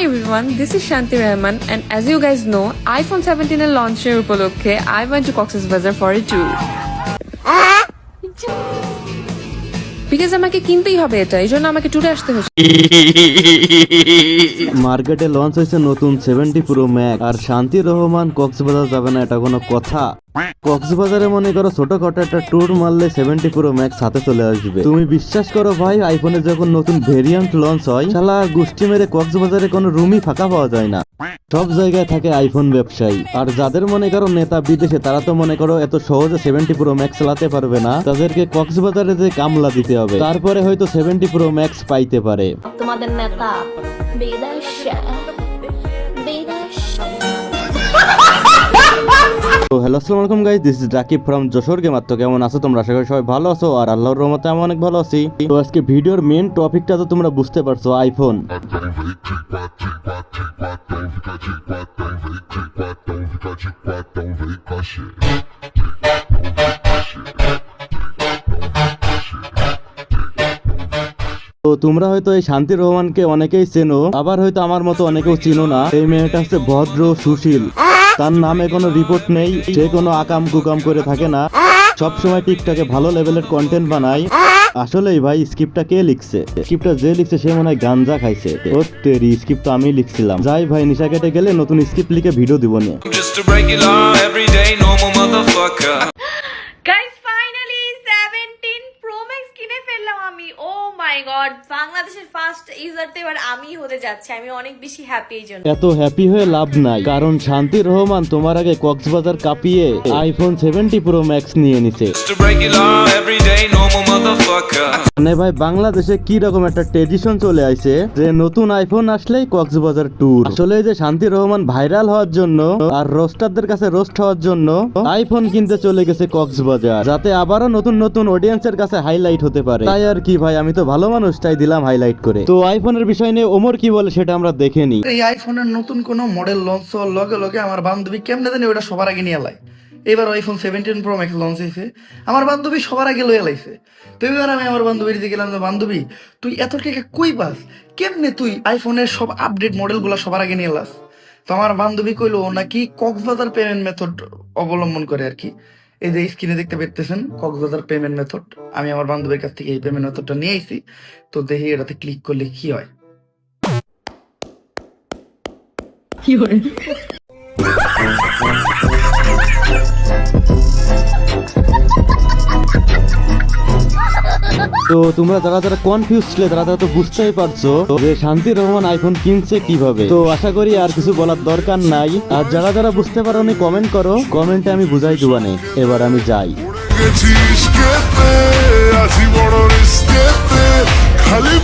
Hi everyone, this is Shanti Rahman and as you guys know, iPhone 17 এর লঞ্চের উপলক্ষে I went to Cox's Bazar for a tour. Because আমাকে কিনতেই হবে এটা, এইজন্য আমাকে ট্যুরে আসতে হচ্ছে। মার্কেটে লঞ্চ হয়েছে নতুন 70 প্রো ম্যাক্স আর শান্তি রহমান কক্সবাজার যাবে না এটা কোনো কথা? কক্সবাজারে মনে করো ছোটখাটো একটা ট্যুর মারলে 70 প্রো ম্যাক্স হাতে চলে আসবে। তুমি বিশ্বাস করো ভাই, আইফোনের যখন নতুন ভেরিয়েন্ট লঞ্চ হয় শালা গুষ্টি মেরে কক্সবাজারে কোনো রুমই ফাঁকা পাওয়া যায় না, সব জায়গায় থাকে আইফোন ব্যবসায়ী। আর যাদের মনে করো নেতা বিদেশে, তারা তো মনে করো এত সহজে 70 প্রো ম্যাক্স চালাতে পারবে না, তাদেরকে কক্সবাজারে যে কামলা দিতে হবে, তারপরে হয়তো 70 প্রো ম্যাক্স পাইতে পারে। তোমাদের নেতা তো হ্যালো আসসালামু আলাইকুম guys, this is Rakib from Jessore gamer. তো কেমন আছো তোমরা? আশা করি সবাই ভালো আছো আর আল্লাহর রহমতে আমি অনেক ভালো আছি। তো আজকে ভিডিওর মেইন টপিকটা তো তোমরা বুঝতে পারছো, আইফোন। তো তোমরা হয়তো এই শান্তি রহমানকে অনেকেই চেনো, আবার হয়তো আমার মতো অনেকেও চিনো না। এই মেয়েটা হচ্ছে ভদ্র সুশীল, তার নামে কোনো রিপোর্ট নেই, সে কোনো আকাম কুকাম করে থাকে না, সব সময় টিকটকে ভালো লেভেলের কন্টেন্ট বানায়। আসলেই ভাই স্ক্রিপ্টটা কে লিখছে? স্ক্রিপ্টটা যে লিখছে সে মনে হয় গাঞ্জা খাইছে। ও তেরি, স্ক্রিপ্ট তো আমি লিখছিলাম। যাই ভাই, নিশা কেটে গেলে নতুন স্ক্রিপ্ট লিখে ভিডিও দিব না। গাইস ফাইনালি 17 প্রো ম্যাক্স কিনে ফেললাম আমি। ও মাই গড, বাংলাদেশের ফার্স্ট ইউজার তো এবার আমি হতে যাচ্ছি। আমি অনেক বেশি হ্যাপি এই জন্য। এত হ্যাপি হয়ে লাভ নাই, কারণ শান্তি রহমান তোমার আগে কক্সবাজার কাঁপিয়ে আইফোন 70 প্রো ম্যাক্স নিয়ে নিছে। মানে ভাই বাংলাদেশে কি রকম একটা ট্রেডিশন চলে আইছে যে নতুন আইফোন আসলেই কক্সবাজার ট্যুর। আসলে যে শান্তি রহমান ভাইরাল হওয়ার জন্য আর রোস্টারদের কাছে রোস্ট হওয়ার জন্য আইফোন কিনতে চলে গেছে কক্সবাজার, যাতে আবারও নতুন নতুন অডিয়েন্সের কাছে হাইলাইট হতে পারে। তাই আর কি ভাই, আমি তো ভালো মানুষ, তাই দিলাম হাইলাইট করে। তো আইফোনের বিষয় নিয়ে ওমর কি বলে সেটা আমরা দেখে নিই। এই আইফোনের নতুন কোনো মডেল লঞ্চ হওয়ার লগে লগে আমার বান্ধবী কেমনে জানি ওটা সবার আগে নিয়ে এলাই। এবার আইফোন 17 প্রো ম্যাক্স লঞ্চ হয়েছে, আমার বান্ধবী সবার আগে লয়ে লাইছে। তো এবার আমি আমার বান্ধবীর দিকে গেলাম, বান্ধবী তুই এত টাকা কই পাস, কেমনে তুই আইফোনের সব আপডেট মডেলগুলো সবার আগে নিয়ে এলাস? তো আমার বান্ধবী কইলো নাকি কক্সবাজার পেমেন্ট মেথড অবলম্বন করে আর কি। এই যে স্ক্রিনে দেখতে পেতেছেন কক্সবাজার পেমেন্ট মেথড, আমি আমার বান্ধবীর কাছ থেকে এই পেমেন্ট মেথডটা নিয়ে আইছি। তো দেখি এটাতে ক্লিক করলে কি হয়। তো তোমরা যারা যারা কনফিউজ ছিলে তারা তো বুঝতেই পারছো যে শান্তি রহমান আইফোন কিনছে কিভাবে। তো আশা করি আর কিছু বলার দরকার নাই। আর যারা যারা বুঝতে পারো নি কমেন্ট করো, কমেন্টে আমি বুঝাই দিবানে। এবার আমি যাই। খালি